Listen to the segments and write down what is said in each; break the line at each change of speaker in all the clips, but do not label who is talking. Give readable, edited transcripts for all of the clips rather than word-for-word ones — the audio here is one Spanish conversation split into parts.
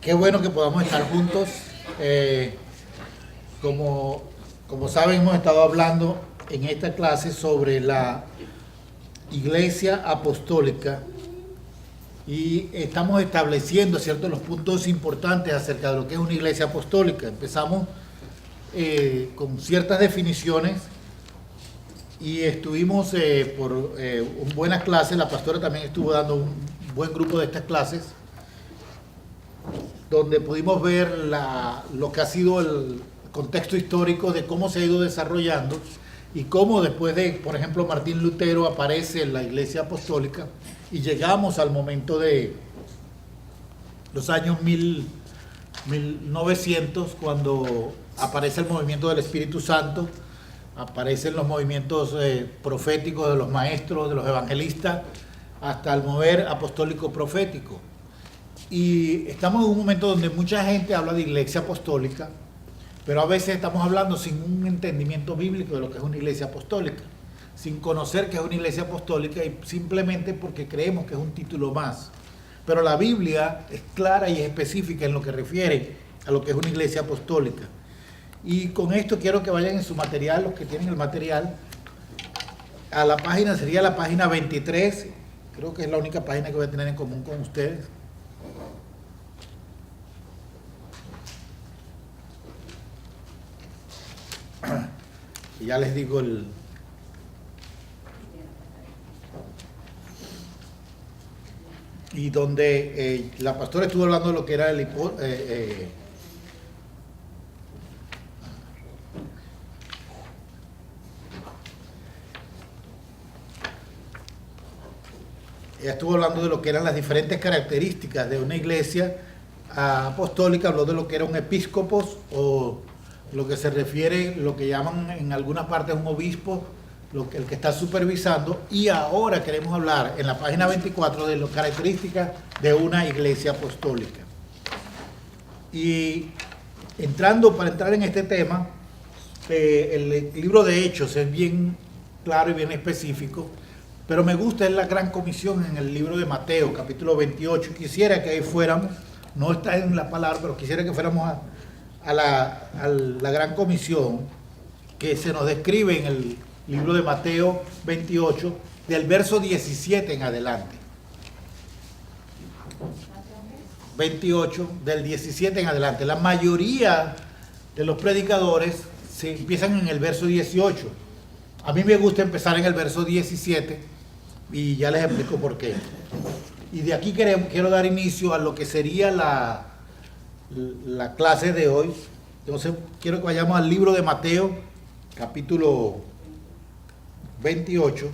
Qué bueno que podamos estar juntos. Como saben, hemos estado hablando en esta clase sobre la Iglesia Apostólica y estamos estableciendo, ¿cierto?, los puntos importantes acerca de lo que es una Iglesia Apostólica. Empezamos con ciertas definiciones y estuvimos por buenas clases. La pastora también estuvo dando un buen grupo de estas clases, donde pudimos ver lo que ha sido el contexto histórico de cómo se ha ido desarrollando y cómo después de, por ejemplo, Martín Lutero aparece en la Iglesia Apostólica y llegamos al momento de los años 1900, cuando aparece el movimiento del Espíritu Santo, aparecen los movimientos proféticos de los maestros, de los evangelistas, hasta el mover apostólico profético. Y estamos en un momento donde mucha gente habla de iglesia apostólica, pero a veces estamos hablando sin un entendimiento bíblico de lo que es una iglesia apostólica, sin conocer que es una iglesia apostólica y simplemente porque creemos que es un título más. Pero la Biblia es clara y específica en lo que refiere a lo que es una iglesia apostólica. Y con esto quiero que vayan en su material, los que tienen el material, a la página, sería la página 23, creo que es la única página que voy a tener en común con ustedes. Y ya les digo y donde la pastora estuvo hablando de lo que era ella estuvo hablando de lo que eran las diferentes características de una iglesia apostólica. Habló de lo que era un episcopos, o lo que se refiere, lo que llaman en algunas partes un obispo, el que está supervisando. Y ahora queremos hablar en la página 24 de las características de una iglesia apostólica. Y para entrar en este tema, el libro de Hechos es bien claro y bien específico, pero me gusta, es la gran comisión en el libro de Mateo, capítulo 28. Quisiera que ahí fuéramos, no está en la palabra, pero quisiera que fuéramos a la gran comisión que se nos describe en el libro de Mateo 28, del verso 17 en adelante. 28, del 17 en adelante. La mayoría de los predicadores se empiezan en el verso 18. A mí me gusta empezar en el verso 17 y ya les explico por qué. Y de aquí quiero dar inicio a lo que sería la clase de hoy. Entonces quiero que vayamos al libro de Mateo, capítulo 28,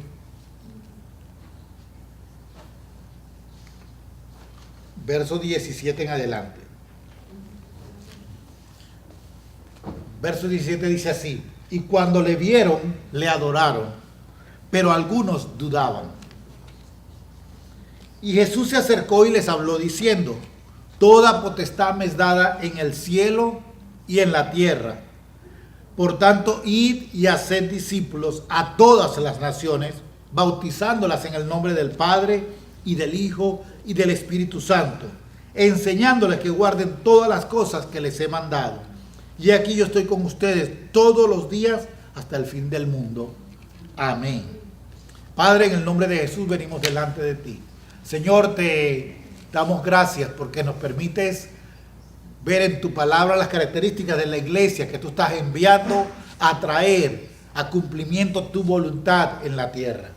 verso 17 en adelante. Verso 17 dice así: y cuando le vieron, le adoraron, pero algunos dudaban. Y Jesús se acercó y les habló diciendo: toda potestad me es dada en el cielo y en la tierra. Por tanto, id y haced discípulos a todas las naciones, bautizándolas en el nombre del Padre y del Hijo y del Espíritu Santo, enseñándoles que guarden todas las cosas que les he mandado. Y aquí yo estoy con ustedes todos los días hasta el fin del mundo. Amén. Padre, en el nombre de Jesús venimos delante de ti. Señor, te damos gracias porque nos permites ver en tu palabra las características de la iglesia que tú estás enviando a traer a cumplimiento tu voluntad en la tierra.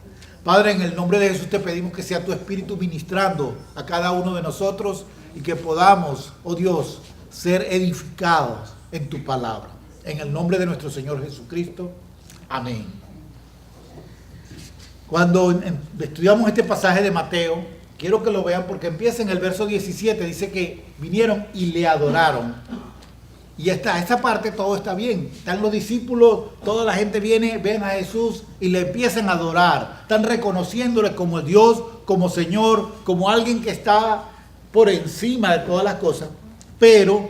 Padre, en el nombre de Jesús te pedimos que sea tu Espíritu ministrando a cada uno de nosotros y que podamos, oh Dios, ser edificados en tu palabra. En el nombre de nuestro Señor Jesucristo. Amén. Cuando estudiamos este pasaje de Mateo, quiero que lo vean porque empieza en el verso 17, dice que vinieron y le adoraron. Y esta parte todo está bien. Están los discípulos, toda la gente viene, ven a Jesús y le empiezan a adorar. Están reconociéndole como Dios, como Señor, como alguien que está por encima de todas las cosas. Pero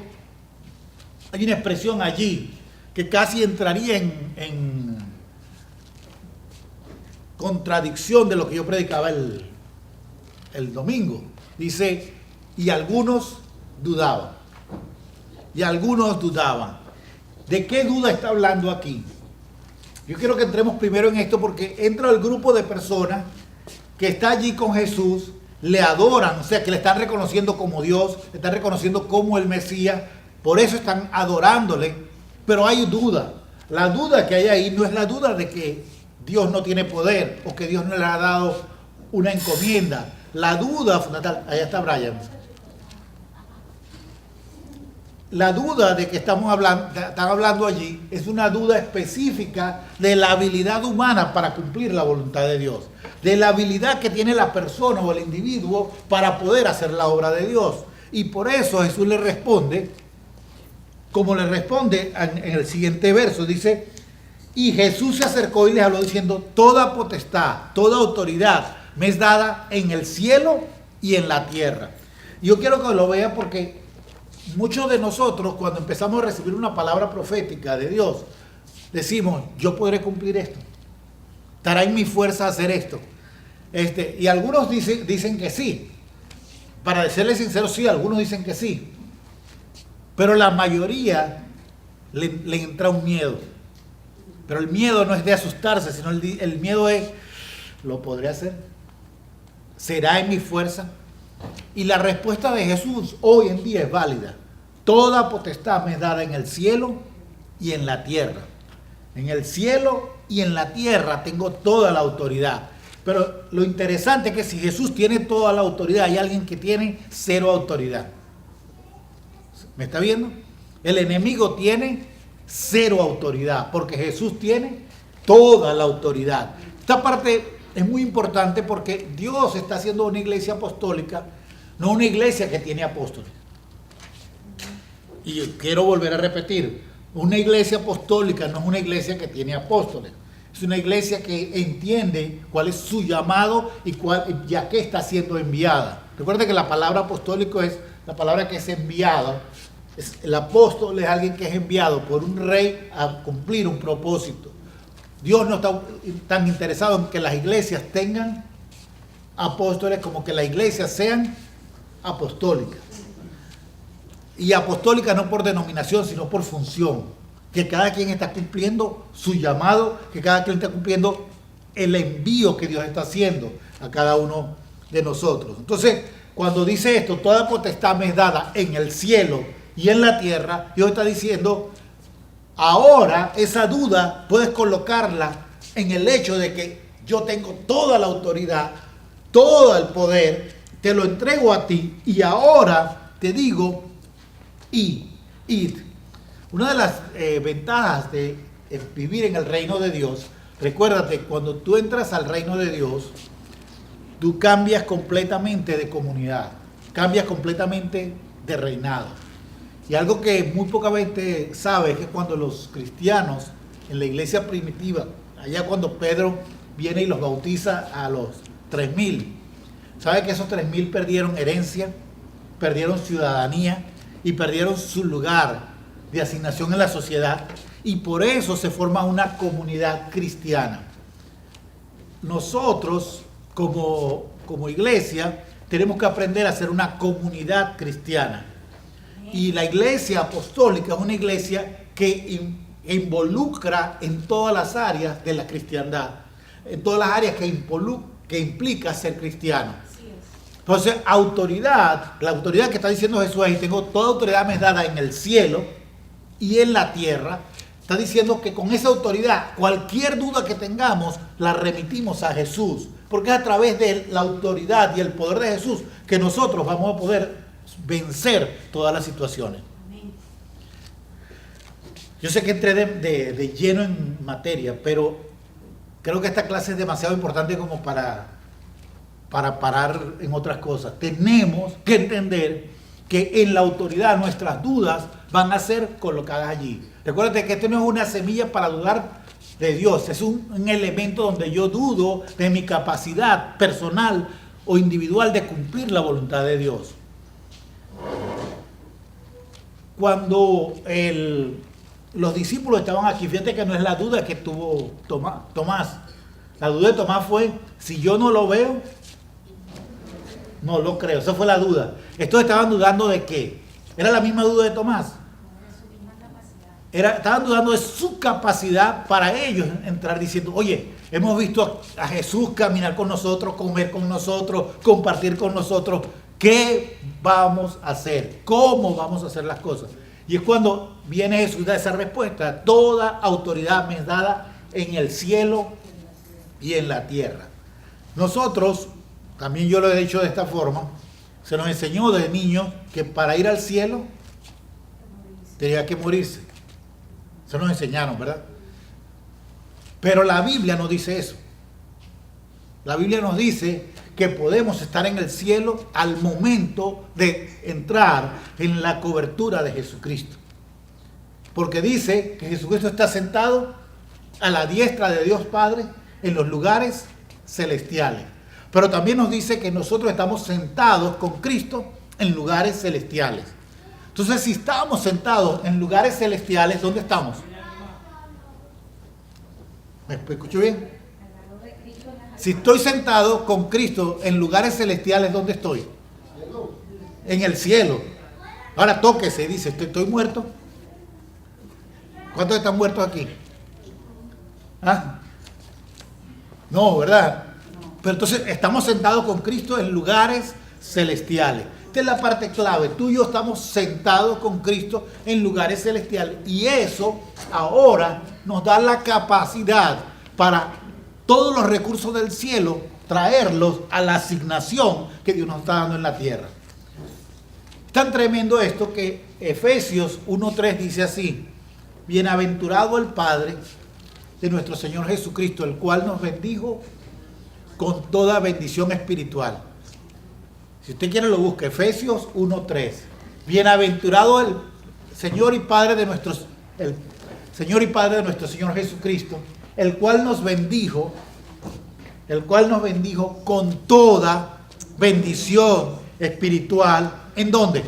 hay una expresión allí que casi entraría en contradicción de lo que yo predicaba el domingo. Dice, y algunos dudaban. Y algunos dudaban. ¿De qué duda está hablando aquí? Yo quiero que entremos primero en esto porque entra el grupo de personas que está allí con Jesús, le adoran, o sea, que le están reconociendo como Dios, le están reconociendo como el Mesías, por eso están adorándole, pero hay duda. La duda que hay ahí no es la duda de que Dios no tiene poder o que Dios no le ha dado una encomienda. La duda fundamental, allá está Brian. La duda de que están hablando allí es una duda específica de la habilidad humana para cumplir la voluntad de Dios, de la habilidad que tiene la persona o el individuo para poder hacer la obra de Dios. Y por eso Jesús le responde, como le responde en el siguiente verso, dice, y Jesús se acercó y les habló diciendo, toda potestad, toda autoridad me es dada en el cielo y en la tierra. Y yo quiero que lo vean porque muchos de nosotros, cuando empezamos a recibir una palabra profética de Dios, decimos, yo podré cumplir esto. Estará en mi fuerza hacer esto. Y algunos dicen que sí. Para serles sinceros, sí, algunos dicen que sí. Pero la mayoría le entra un miedo. Pero el miedo no es de asustarse, sino el miedo es, ¿lo podré hacer? ¿Será en mi fuerza? Y la respuesta de Jesús hoy en día es válida. Toda potestad me es dada en el cielo y en la tierra. En el cielo y en la tierra tengo toda la autoridad. Pero lo interesante es que si Jesús tiene toda la autoridad, hay alguien que tiene cero autoridad. ¿Me está viendo? El enemigo tiene cero autoridad, porque Jesús tiene toda la autoridad. Esta parte es muy importante porque Dios está haciendo una iglesia apostólica, no una iglesia que tiene apóstoles. Y quiero volver a repetir, una iglesia apostólica no es una iglesia que tiene apóstoles. Es una iglesia que entiende cuál es su llamado y a qué está siendo enviada. Recuerda que la palabra apostólico es la palabra que es enviada. El apóstol es alguien que es enviado por un rey a cumplir un propósito. Dios no está tan interesado en que las iglesias tengan apóstoles como que las iglesias sean apostólicas. Y apostólica no por denominación, sino por función. Que cada quien está cumpliendo su llamado, que cada quien está cumpliendo el envío que Dios está haciendo a cada uno de nosotros. Entonces, cuando dice esto, toda potestad me es dada en el cielo y en la tierra, Dios está diciendo, ahora esa duda puedes colocarla en el hecho de que yo tengo toda la autoridad, todo el poder, te lo entrego a ti y ahora te digo, id. Una de las ventajas de vivir en el reino de Dios, recuérdate, cuando tú entras al reino de Dios, tú cambias completamente de comunidad, cambias completamente de reinado. Y algo que muy poca gente sabe es que cuando los cristianos en la iglesia primitiva, allá cuando Pedro viene y los bautiza a los 3,000, ¿sabe que esos 3,000 perdieron herencia, perdieron ciudadanía y perdieron su lugar de asignación en la sociedad? Y por eso se forma una comunidad cristiana. Nosotros, como iglesia, tenemos que aprender a ser una comunidad cristiana. Y la iglesia apostólica es una iglesia que involucra en todas las áreas de la cristiandad, en todas las áreas que implica ser cristiano. Entonces, la autoridad que está diciendo Jesús ahí, tengo toda autoridad me es dada en el cielo y en la tierra, está diciendo que con esa autoridad, cualquier duda que tengamos, la remitimos a Jesús, porque es a través de la autoridad y el poder de Jesús que nosotros vamos a poder vencer todas las situaciones. Yo sé que entré de lleno en materia, pero creo que esta clase es demasiado importante como para parar en otras cosas. Tenemos que entender que en la autoridad nuestras dudas van a ser colocadas allí. Recuérdate que esto no es una semilla para dudar de Dios, es un elemento donde yo dudo de mi capacidad personal o individual de cumplir la voluntad de Dios. Cuando los discípulos estaban aquí, fíjate que no es la duda que tuvo Tomás. La duda de Tomás fue, si yo no lo veo, no lo creo. Esa fue la duda. Estos estaban dudando de qué? Era la misma duda de Tomás. Estaban dudando de su capacidad para ellos entrar diciendo, oye, hemos visto a Jesús caminar con nosotros, comer con nosotros, compartir con nosotros. ¿Qué vamos a hacer? ¿Cómo vamos a hacer las cosas? Y es cuando viene Jesús y da esa respuesta. Toda autoridad me es dada en el cielo y en la tierra. Nosotros, también yo lo he dicho de esta forma, se nos enseñó desde niños que para ir al cielo tenía que morirse. Eso nos enseñaron, ¿verdad? Pero la Biblia no dice eso. La Biblia nos dice que podemos estar en el cielo al momento de entrar en la cobertura de Jesucristo. Porque dice que Jesucristo está sentado a la diestra de Dios Padre en los lugares celestiales. Pero también nos dice que nosotros estamos sentados con Cristo en lugares celestiales. Entonces, si estamos sentados en lugares celestiales, ¿dónde estamos? ¿Me escucho bien? Si estoy sentado con Cristo en lugares celestiales, ¿dónde estoy? En el cielo. Ahora tóquese y dice, ¿estoy muerto? ¿Cuántos están muertos aquí? ¿Ah? No, ¿verdad? Pero entonces estamos sentados con Cristo en lugares celestiales. Esta es la parte clave. Tú y yo estamos sentados con Cristo en lugares celestiales. Y eso ahora nos da la capacidad para todos los recursos del cielo, traerlos a la asignación que Dios nos está dando en la tierra. Tan tremendo esto que Efesios 1:3 dice así: bienaventurado el Padre de nuestro Señor Jesucristo, el cual nos bendijo con toda bendición espiritual. Si usted quiere lo busca, Efesios 1:3. Bienaventurado el Señor y Padre de nuestro Señor Jesucristo, el cual nos bendijo con toda bendición espiritual. ¿En dónde?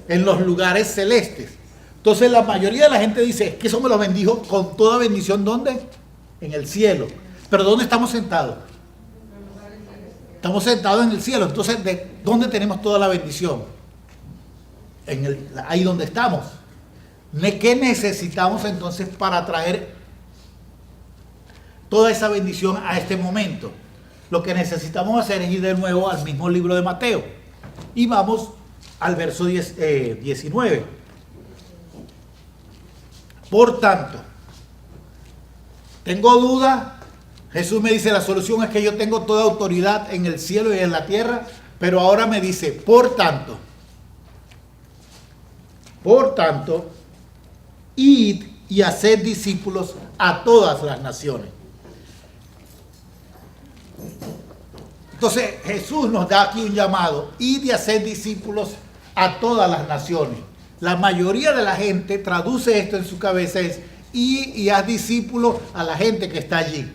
En los lugares celestes. Entonces la mayoría de la gente dice que eso me lo bendijo con toda bendición. ¿Dónde? En el cielo. Pero ¿dónde estamos sentados? Estamos sentados en el cielo. Entonces, ¿de dónde tenemos toda la bendición? Ahí donde estamos. ¿Qué necesitamos entonces para traer toda esa bendición a este momento? Lo que necesitamos hacer es ir de nuevo al mismo libro de Mateo. Y vamos al verso 19. Por tanto, tengo duda. Jesús me dice, la solución es que yo tengo toda autoridad en el cielo y en la tierra. Pero ahora me dice, por tanto, id y haced discípulos a todas las naciones. Entonces Jesús nos da aquí un llamado: id y haced discípulos a todas las naciones. La mayoría de la gente traduce esto en su cabeza es: id y haz discípulos a la gente que está allí.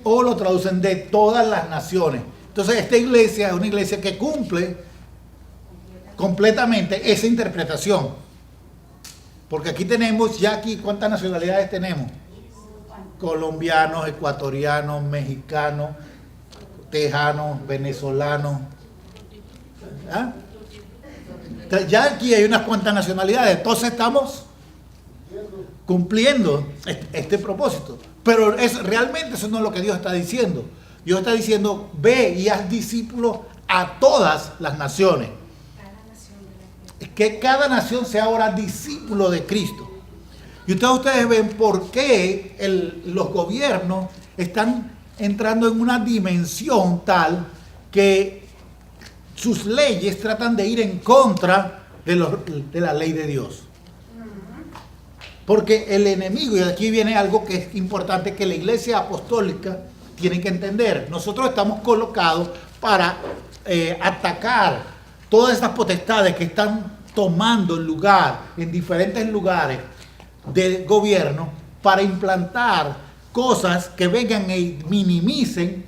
O lo traducen de todas las naciones. Entonces esta iglesia es una iglesia que cumple completamente esa interpretación. Porque aquí tenemos, ¿cuántas nacionalidades tenemos? Colombianos, ecuatorianos, mexicanos, tejanos, venezolanos. ¿Ah? Ya aquí hay unas cuantas nacionalidades. Entonces estamos cumpliendo este propósito. Pero realmente eso no es lo que Dios está diciendo. Dios está diciendo: ve y haz discípulos a todas las naciones. Que cada nación sea ahora discípulo de Cristo. Y ustedes ven por qué los gobiernos están entrando en una dimensión tal que sus leyes tratan de ir en contra de la ley de Dios. Porque el enemigo, y aquí viene algo que es importante que la iglesia apostólica tiene que entender. Nosotros estamos colocados para atacar todas estas potestades que están tomando lugar en diferentes lugares del gobierno para implantar cosas que vengan y minimicen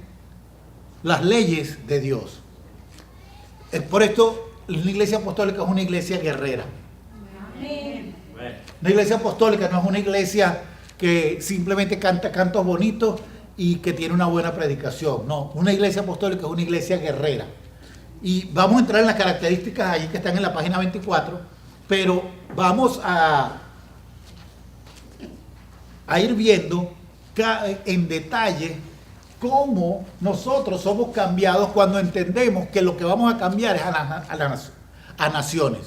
las leyes de Dios. Por esto, la iglesia apostólica es una iglesia guerrera. Amén. Una iglesia apostólica no es una iglesia que simplemente canta cantos bonitos y que tiene una buena predicación. No, una iglesia apostólica es una iglesia guerrera. Y vamos a entrar en las características allí que están en la página 24, pero vamos a ir viendo en detalle cómo nosotros somos cambiados cuando entendemos que lo que vamos a cambiar es a naciones.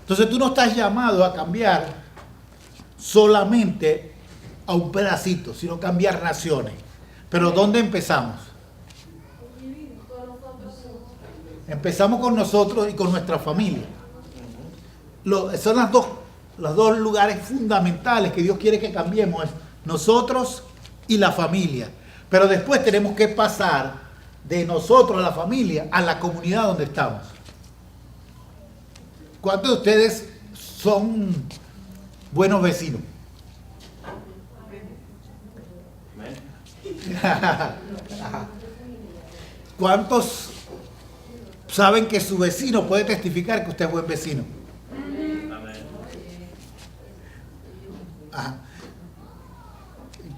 Entonces tú no estás llamado a cambiar solamente a un pedacito, sino cambiar naciones. Pero ¿dónde empezamos? Empezamos con nosotros y con nuestra familia. Son los dos lugares fundamentales que Dios quiere que cambiemos, es nosotros y la familia. Pero después tenemos que pasar de nosotros a la familia a la comunidad donde estamos. ¿Cuántos de ustedes son buenos vecinos? ¿Cuántos saben que su vecino puede testificar que usted es buen vecino? Ajá.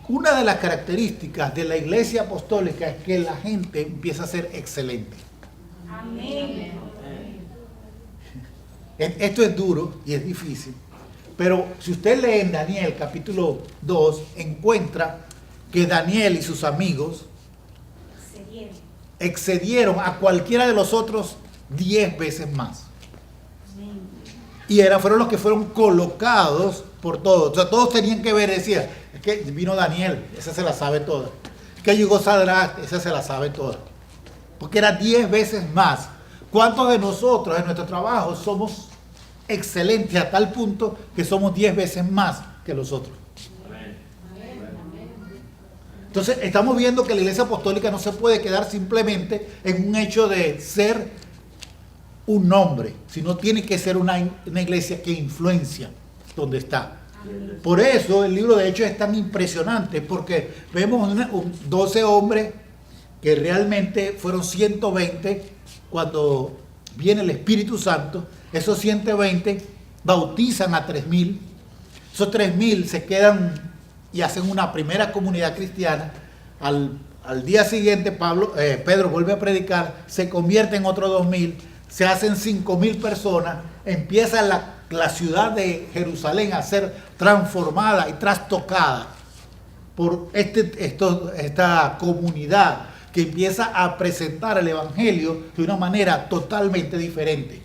Una de las características de la iglesia apostólica es que la gente empieza a ser excelente. Amén. Esto es duro y es difícil, pero si usted lee en Daniel capítulo 2, encuentra que Daniel y sus amigos excedieron a cualquiera de los otros 10 veces más. Y fueron los que fueron colocados por todos. O sea, todos tenían que ver, decía, es que vino Daniel, esa se la sabe toda. Es que llegó Sadrach, esa se la sabe toda. Porque era 10 veces más. ¿Cuántos de nosotros en nuestro trabajo somos excelentes a tal punto que somos 10 veces más que los otros? Entonces estamos viendo que la iglesia apostólica no se puede quedar simplemente en un hecho de ser un nombre, sino tiene que ser una iglesia que influencia donde está. Por eso el libro de Hechos es tan impresionante, porque vemos 12 hombres que realmente fueron 120 cuando viene el Espíritu Santo. Esos 120 bautizan a 3,000. Esos 3,000 se quedan y hacen una primera comunidad cristiana. Al día siguiente Pedro vuelve a predicar, se convierte en otros 2,000, se hacen 5,000 personas, empieza la ciudad de Jerusalén a ser transformada y trastocada por esta comunidad que empieza a presentar el evangelio de una manera totalmente diferente.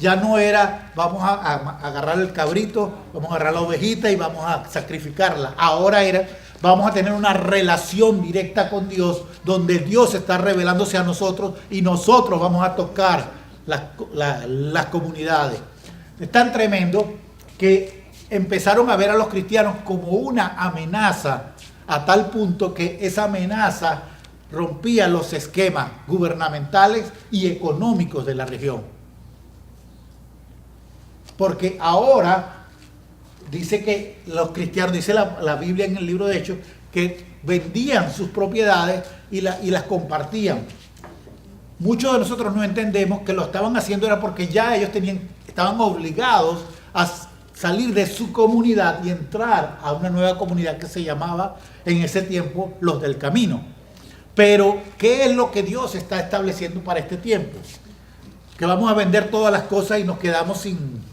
Ya no era vamos a agarrar el cabrito, vamos a agarrar la ovejita y vamos a sacrificarla. Ahora era vamos a tener una relación directa con Dios, donde Dios está revelándose a nosotros y nosotros vamos a tocar las comunidades. Es tan tremendo que empezaron a ver a los cristianos como una amenaza, a tal punto que esa amenaza rompía los esquemas gubernamentales y económicos de la región. Porque ahora dice que los cristianos, dice la Biblia en el libro de Hechos, que vendían sus propiedades y las compartían. Muchos de nosotros no entendemos que lo estaban haciendo era porque ya ellos estaban obligados a salir de su comunidad y entrar a una nueva comunidad que se llamaba en ese tiempo los del camino. Pero, ¿qué es lo que Dios está estableciendo para este tiempo? ¿Que vamos a vender todas las cosas y nos quedamos sin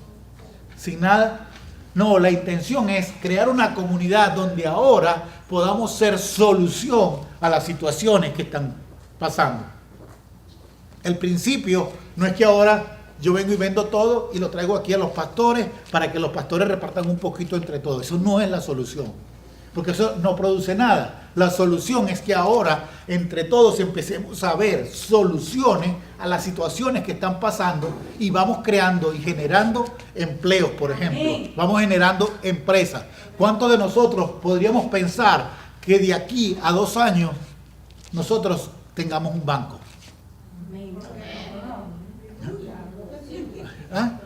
nada? No, la intención es crear una comunidad donde ahora podamos ser solución a las situaciones que están pasando. El principio no es que ahora yo vengo y vendo todo y lo traigo aquí a los pastores para que los pastores repartan un poquito entre todos. Eso no es la solución, porque eso no produce nada. La solución es que ahora entre todos empecemos a ver soluciones a las situaciones que están pasando y vamos creando y generando empleos, por ejemplo. Vamos generando empresas. ¿Cuántos de nosotros podríamos pensar que de aquí a 2 años nosotros tengamos un banco? ¿Ah?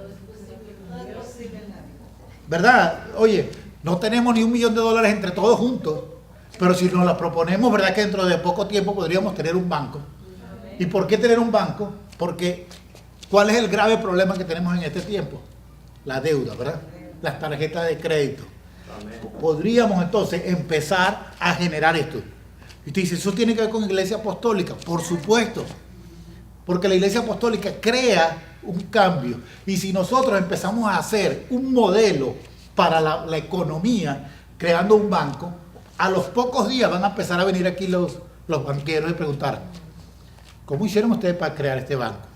¿Verdad? Oye, no tenemos ni $1 millón entre todos juntos, pero si nos las proponemos, ¿verdad que dentro de poco tiempo podríamos tener un banco? ¿Y por qué tener un banco? Porque ¿cuál es el grave problema que tenemos en este tiempo? La deuda, ¿verdad? Las tarjetas de crédito. Podríamos entonces empezar a generar esto. Y usted dice, ¿eso tiene que ver con iglesia apostólica? Por supuesto. porque la Iglesia Apostólica crea un cambio. Y si nosotros empezamos a hacer un modelo para la economía, creando un banco, a los pocos días van a empezar a venir aquí los banqueros y preguntar, ¿cómo hicieron ustedes para crear este banco?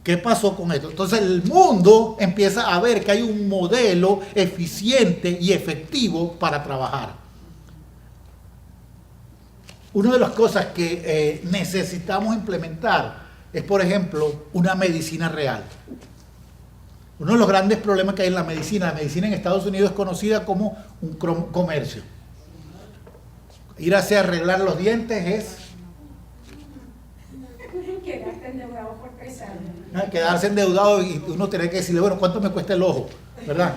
¿Qué pasó con esto? Entonces el mundo empieza a ver que hay un modelo eficiente y efectivo para trabajar. Una de las cosas que necesitamos implementar es, por ejemplo, una medicina real. Uno de los grandes problemas que hay en la medicina en Estados Unidos es conocida como un comercio. Ir a arreglar los dientes es
quedarte endeudado por 3 años.
Quedarse endeudado y uno tiene que decirle, bueno, ¿cuánto me cuesta el ojo? ¿Verdad?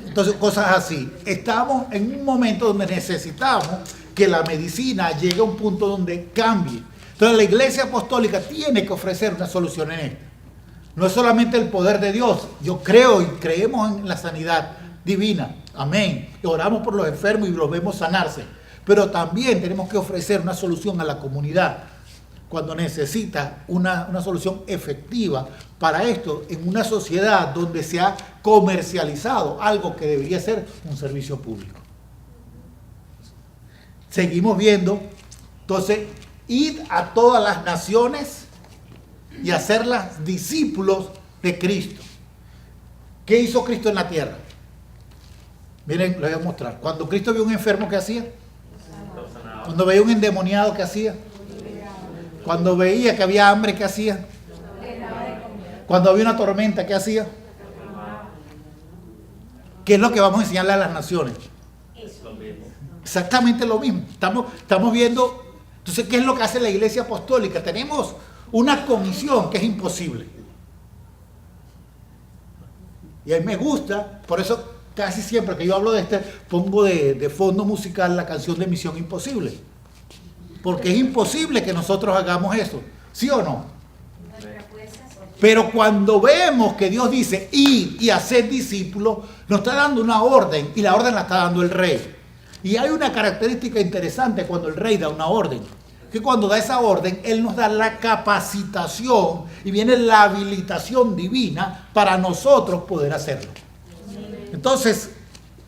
Entonces, cosas así. Estamos en un momento donde necesitamos que la medicina llegue a un punto donde cambie. Entonces, la Iglesia Apostólica tiene que ofrecer una solución en esto. No es solamente el poder de Dios. Yo creo y creemos en la sanidad divina. Amén. Y oramos por los enfermos y los vemos sanarse. Pero también tenemos que ofrecer una solución a la comunidad cuando necesita una solución efectiva para esto en una sociedad donde se ha comercializado algo que debería ser un servicio público. Seguimos viendo, entonces, id a todas las naciones y hacerlas discípulos de Cristo. ¿Qué hizo Cristo en la tierra? Miren, les voy a mostrar. Cuando Cristo vio un enfermo, ¿qué hacía? Cuando veía un endemoniado, ¿qué hacía? Cuando veía que había hambre, ¿qué hacía? Cuando había una tormenta, ¿qué hacía? ¿Qué es lo que vamos a enseñarle a las naciones? Exactamente lo mismo. Estamos viendo, entonces, ¿qué es lo que hace la Iglesia Apostólica? Tenemos una comisión que es imposible. Y a mí me gusta, por eso casi siempre que yo hablo de pongo de fondo musical la canción de Misión Imposible. Porque es imposible que nosotros hagamos eso, ¿sí o no? Pero cuando vemos que Dios dice ir y hacer discípulos, nos está dando una orden y la orden la está dando el rey. Y hay una característica interesante cuando el rey da una orden, que cuando da esa orden, él nos da la capacitación y viene la habilitación divina para nosotros poder hacerlo. Entonces,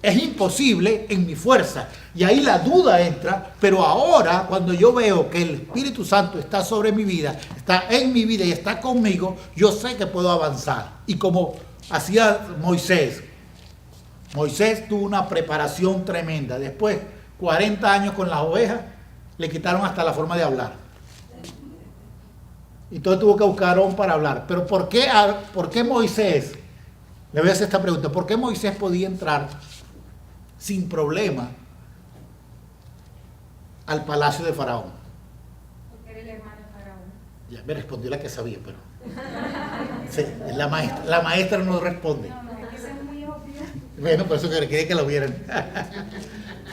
es imposible en mi fuerza. Y ahí la duda entra, pero ahora cuando yo veo que el Espíritu Santo está sobre mi vida, está en mi vida y está conmigo, yo sé que puedo avanzar. Y como hacía Moisés tuvo una preparación tremenda. Después, 40 años con las ovejas, le quitaron hasta la forma de hablar. Y entonces tuvo que buscar a Aarón para hablar. Pero ¿por qué Moisés? Le voy a hacer esta pregunta. ¿Por qué Moisés podía entrar sin problema al palacio de Faraón?
Porque era el hermano de Faraón.
Ya me respondió la que sabía, pero... Sí, la maestra no responde.
No, es que eso es muy obvio.
Bueno, por eso que quería que lo vieran.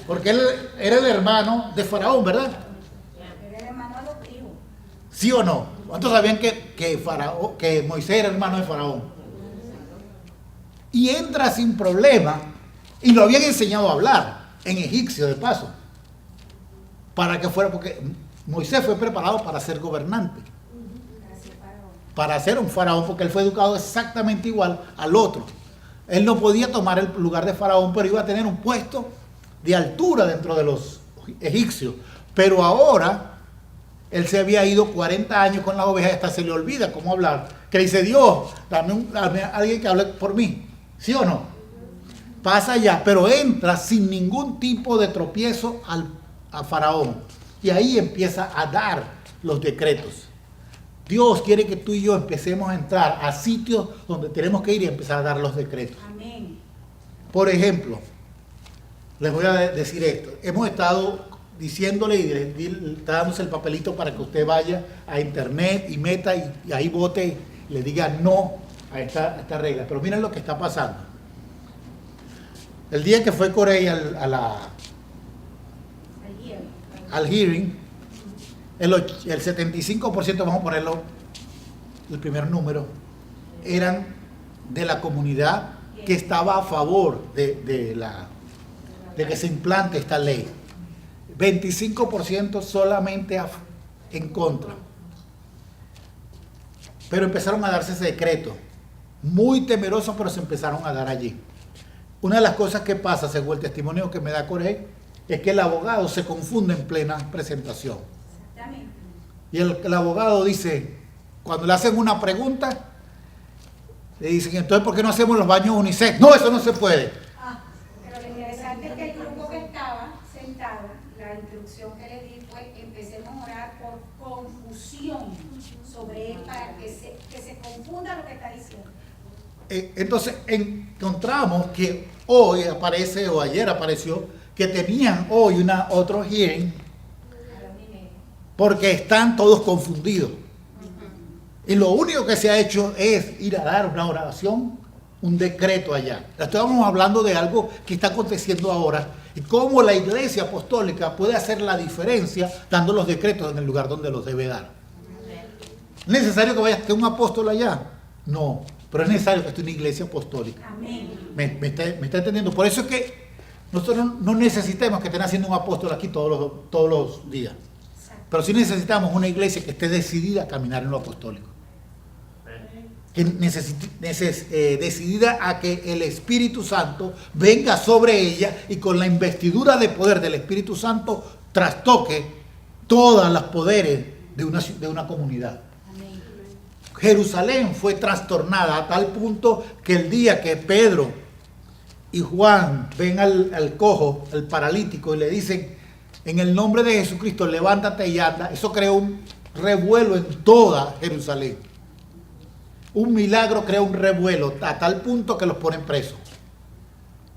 Porque él era el hermano de Faraón, ¿verdad?
Era el hermano adoptivo.
¿Sí o no? ¿Cuántos sabían que Moisés era hermano de Faraón? Y entra sin problema, y lo habían enseñado a hablar, en egipcio de paso, para que fuera, porque Moisés fue preparado para ser gobernante, para ser un faraón, porque él fue educado exactamente igual al otro. Él no podía tomar el lugar de Faraón, pero iba a tener un puesto de altura dentro de los egipcios. Pero ahora, él se había ido 40 años con las ovejas y hasta se le olvida cómo hablar. Que dice, Dios, dame alguien que hable por mí. ¿Sí o no? Pasa ya, pero entra sin ningún tipo de tropiezo a Faraón. Y ahí empieza a dar los decretos. Dios quiere que tú y yo empecemos a entrar a sitios donde tenemos que ir y empezar a dar los decretos.
Amén.
Por ejemplo, les voy a decir esto. Hemos estado diciéndole y está dándose el papelito para que usted vaya a internet y meta y ahí vote y le diga no a esta regla. Pero miren lo que está pasando. El día que fue Corea al hearing, el 75%, vamos a ponerlo, el primer número, eran de la comunidad que estaba a favor de que se implante esta ley. 25% solamente en contra. Pero empezaron a darse secretos, muy temerosos, pero se empezaron a dar allí. Una de las cosas que pasa, según el testimonio que me da Corey, es que el abogado se confunde en plena presentación.
Exactamente.
Y el abogado dice, cuando le hacen una pregunta, le dicen, entonces, ¿por qué no hacemos los baños unisex? No, eso no se puede.
Pero lo interesante es que el grupo que estaba sentado, la instrucción que le di fue, empecemos a orar por confusión sobre él para que se confunda lo que está diciendo.
Entonces encontramos que hoy aparece, o ayer apareció, que tenían hoy otro hearing porque están todos confundidos. Y lo único que se ha hecho es ir a dar una oración, un decreto allá. Estamos hablando de algo que está aconteciendo ahora y cómo la iglesia apostólica puede hacer la diferencia dando los decretos en el lugar donde los debe dar. ¿Es necesario que vaya esté un apóstol allá? No, pero es necesario que esté una iglesia apostólica.
Amén.
¿Me está entendiendo? Por eso es que nosotros no necesitamos que estén haciendo un apóstol aquí todos los días. Pero sí necesitamos una iglesia que esté decidida a caminar en lo apostólico. Que decidida a que el Espíritu Santo venga sobre ella y con la investidura de poder del Espíritu Santo trastoque todos los poderes de una comunidad.
Amén.
Jerusalén fue trastornada a tal punto que el día que Pedro y Juan ven al cojo, al paralítico, y le dicen, en el nombre de Jesucristo, levántate y anda, eso creó un revuelo en toda Jerusalén. Un milagro crea un revuelo a tal punto que los ponen presos.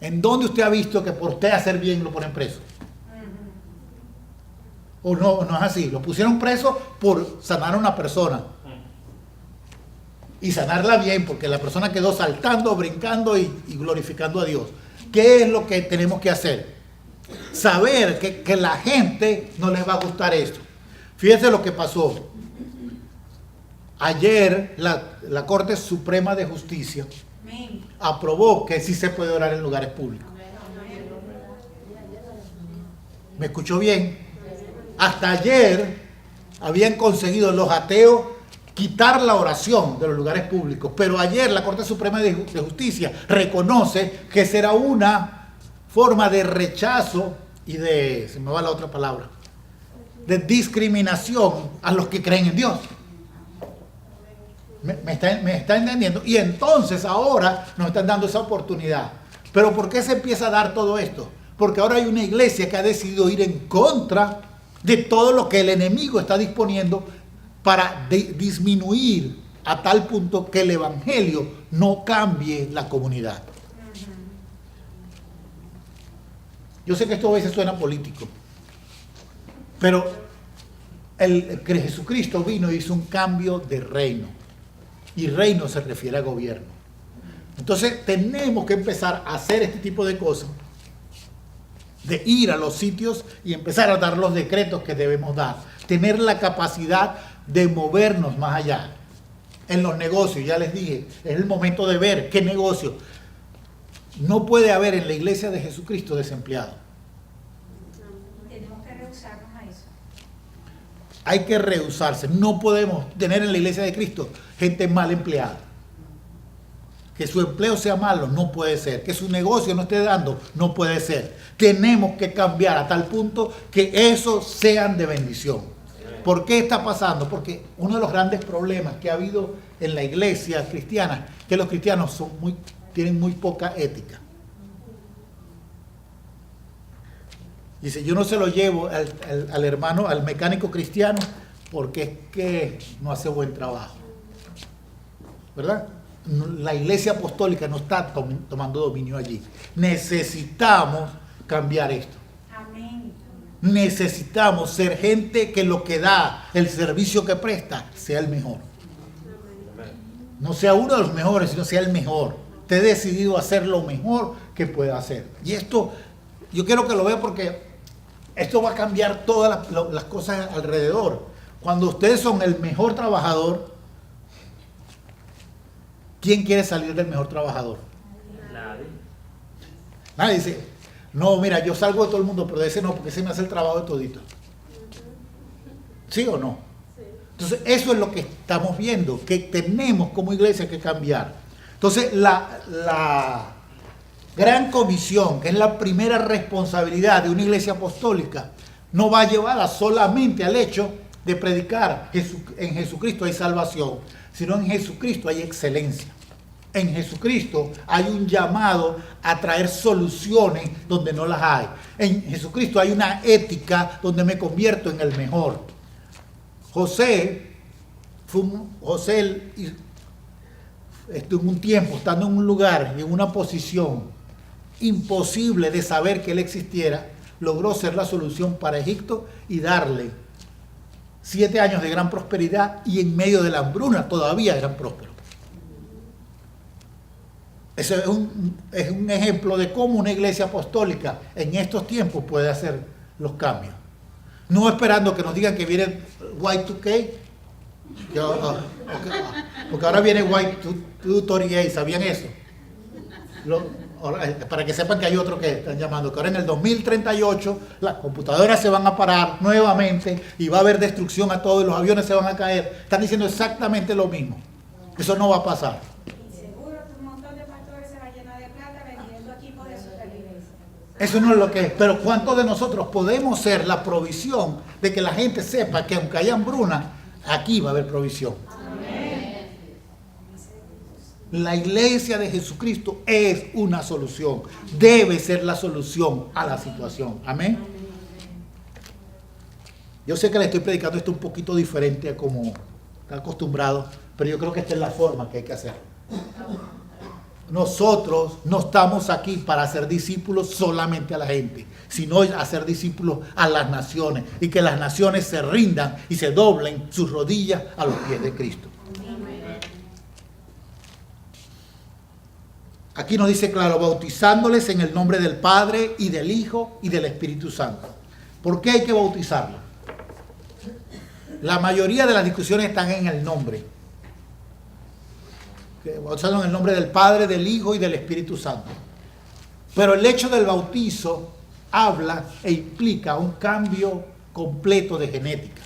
¿En dónde usted ha visto que por usted hacer bien lo ponen preso? ¿O no es así? Lo pusieron preso por sanar a una persona. Y sanarla bien, porque la persona quedó saltando, brincando y glorificando a Dios. ¿Qué es lo que tenemos que hacer? Saber que la gente no les va a gustar esto. Fíjense lo que pasó. Ayer la Corte Suprema de Justicia
Amén.
aprobó que sí se puede orar en lugares públicos. ¿Me escuchó bien? Hasta ayer habían conseguido los ateos quitar la oración de los lugares públicos, pero ayer la Corte Suprema de Justicia reconoce que será una forma de rechazo y se me va la otra palabra, de discriminación a los que creen en Dios. ¿Me está entendiendo? Y entonces ahora nos están dando esa oportunidad. ¿Pero por qué se empieza a dar todo esto? Porque ahora hay una iglesia que ha decidido ir en contra de todo lo que el enemigo está disponiendo para disminuir a tal punto que el evangelio no cambie la comunidad. Yo sé que esto a veces suena político, pero que Jesucristo vino y hizo un cambio de reino. Y reino se refiere a gobierno. Entonces tenemos que empezar a hacer este tipo de cosas, de ir a los sitios y empezar a dar los decretos que debemos dar. Tener la capacidad de movernos más allá. En los negocios, ya les dije, es el momento de ver qué negocio. No puede haber en la iglesia de Jesucristo desempleado.
Tenemos que rehusarnos a eso.
Hay que rehusarse. No podemos tener en la iglesia de Cristo gente mal empleada. Que su empleo sea malo, no puede ser. Que su negocio no esté dando, no puede ser. Tenemos que cambiar a tal punto que esos sean de bendición. ¿Por qué está pasando? Porque uno de los grandes problemas que ha habido en la iglesia cristiana es que los cristianos tienen muy poca ética. Dice, yo no se lo llevo al hermano, al mecánico cristiano, porque es que no hace buen trabajo. ¿Verdad? La iglesia apostólica no está tomando dominio allí. Necesitamos cambiar esto.
Amén.
Necesitamos ser gente que lo que da, el servicio que presta, sea el mejor. No sea uno de los mejores, sino sea el mejor. Te he decidido hacer lo mejor que pueda hacer. Y esto, yo quiero que lo vean porque esto va a cambiar todas las cosas alrededor. Cuando ustedes son el mejor trabajador, ¿quién quiere salir del mejor trabajador? Nadie dice, no, mira, yo salgo de todo el mundo, pero de ese no, porque ese me hace el trabajo de todito. ¿Sí o no? Entonces, eso es lo que estamos viendo, que tenemos como iglesia que cambiar. Entonces, la gran comisión, que es la primera responsabilidad de una iglesia apostólica, no va llevada solamente al hecho de predicar en Jesucristo hay salvación, sino en Jesucristo hay excelencia. En Jesucristo hay un llamado a traer soluciones donde no las hay. En Jesucristo hay una ética donde me convierto en el mejor. José estuvo un tiempo estando en un lugar y en una posición imposible de saber que él existiera, logró ser la solución para Egipto y darle 7 años de gran prosperidad, y en medio de la hambruna todavía eran prósperos. Eso es un ejemplo de cómo una iglesia apostólica en estos tiempos puede hacer los cambios. No esperando que nos digan que viene Y2K, porque ahora viene Y238, ¿sabían eso? Para que sepan que hay otro que están llamando, que ahora en el 2038 las computadoras se van a parar nuevamente y va a haber destrucción a todos, los aviones se van a caer. Están diciendo exactamente lo mismo. Eso no va a pasar.
Seguro que un montón de pastores se va a llenar de plata vendiendo equipos de supervivencia.
Eso no es lo que es. Pero ¿cuántos de nosotros podemos ser la provisión de que la gente sepa que aunque haya hambruna, aquí va a haber provisión? La iglesia de Jesucristo es una solución. Debe ser la solución a la situación. Amén. Yo sé que le estoy predicando esto un poquito diferente a como está acostumbrado, pero yo creo que esta es la forma que hay que hacerlo. Nosotros no estamos aquí para hacer discípulos solamente a la gente, sino hacer discípulos a las naciones, y que las naciones se rindan y se doblen sus rodillas a los pies de Cristo. Aquí nos dice claro, bautizándoles en el nombre del Padre y del Hijo y del Espíritu Santo. ¿Por qué hay que bautizarlos? La mayoría de las discusiones están en el nombre. Bautizando en el nombre del Padre, del Hijo y del Espíritu Santo. Pero el hecho del bautizo habla e implica un cambio completo de genética.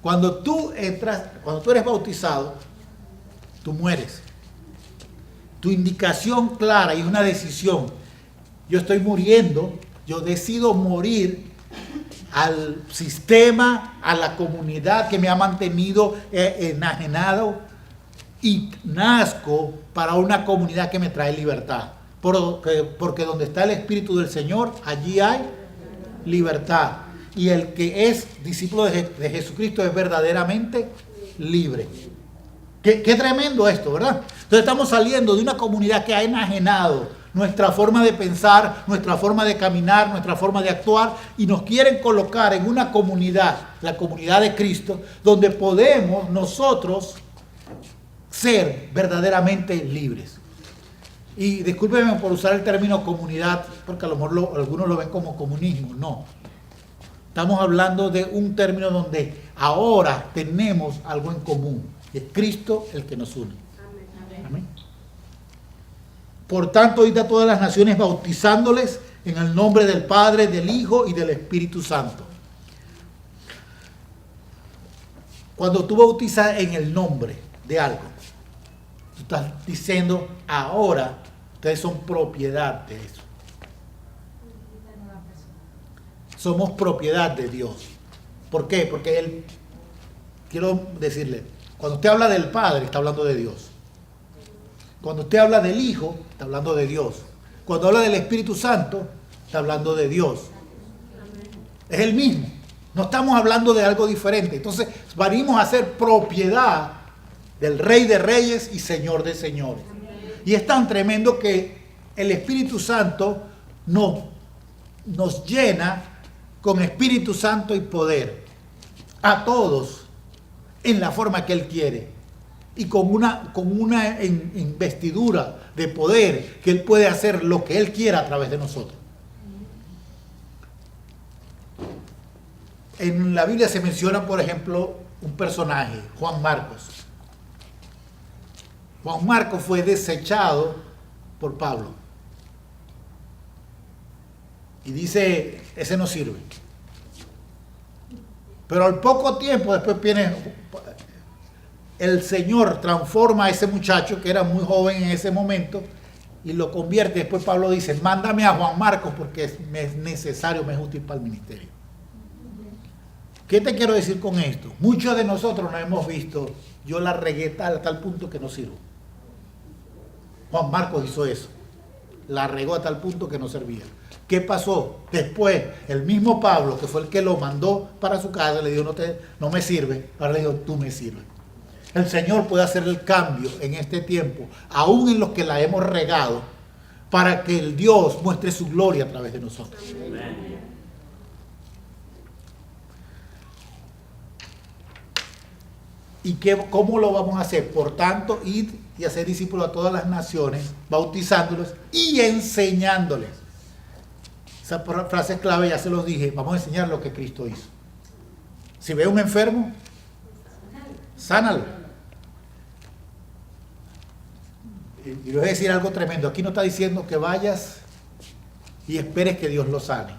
Cuando tú eres bautizado, tú mueres. Tu indicación clara y una decisión. Yo estoy muriendo, yo decido morir al sistema, a la comunidad que me ha mantenido enajenado, y nazco para una comunidad que me trae libertad. Porque donde está el Espíritu del Señor, allí hay libertad. Y el que es discípulo de Jesucristo es verdaderamente libre. Qué tremendo esto, ¿verdad? Entonces estamos saliendo de una comunidad que ha enajenado nuestra forma de pensar, nuestra forma de caminar, nuestra forma de actuar, y nos quieren colocar en una comunidad, la comunidad de Cristo, donde podemos nosotros ser verdaderamente libres. Y discúlpenme por usar el término comunidad, porque a lo mejor algunos lo ven como comunismo. No. Estamos hablando de un término donde ahora tenemos algo en común. Es Cristo el que nos une. Amén. Por tanto, id a todas las naciones bautizándoles en el nombre del Padre, del Hijo y del Espíritu Santo. Cuando tú bautizas en el nombre de algo, tú estás diciendo, ahora ustedes son propiedad de eso. Somos propiedad de Dios. ¿Por qué? Porque Él, quiero decirle, cuando usted habla del Padre, está hablando de Dios. Cuando usted habla del Hijo, está hablando de Dios. Cuando habla del Espíritu Santo, está hablando de Dios. Es el mismo. No estamos hablando de algo diferente. Entonces, venimos a ser propiedad del Rey de Reyes y Señor de Señores. Y es tan tremendo que el Espíritu Santo nos llena con Espíritu Santo y poder. A todos, en la forma que Él quiere. Y con una investidura de poder que Él puede hacer lo que Él quiera a través de nosotros. En la Biblia se menciona, por ejemplo, un personaje, Juan Marcos. Juan Marcos fue desechado por Pablo. Y dice, ese no sirve. Pero al poco tiempo después viene, el Señor transforma a ese muchacho que era muy joven en ese momento y lo convierte. Después Pablo dice, mándame a Juan Marcos porque me es necesario, me es útil para el ministerio. ¿Qué te quiero decir con esto? Muchos de nosotros nos hemos visto, yo la regué a tal punto que no sirvo. Juan Marcos hizo eso. La regó a tal punto que no servía. ¿Qué pasó? Después, el mismo Pablo, que fue el que lo mandó para su casa, le dijo, no me sirve. Ahora le dijo, tú me sirves. El Señor puede hacer el cambio en este tiempo, aún en los que la hemos regado, para que el Dios muestre su gloria a través de nosotros. Amén. ¿Y cómo lo vamos a hacer? Por tanto, id y hacer discípulos a todas las naciones, bautizándolos y enseñándoles. Esa frase clave ya se los dije. Vamos a enseñar lo que Cristo hizo. Si ve un enfermo, sánalo. Y les voy a decir algo tremendo. Aquí no está diciendo que vayas y esperes que Dios lo sane.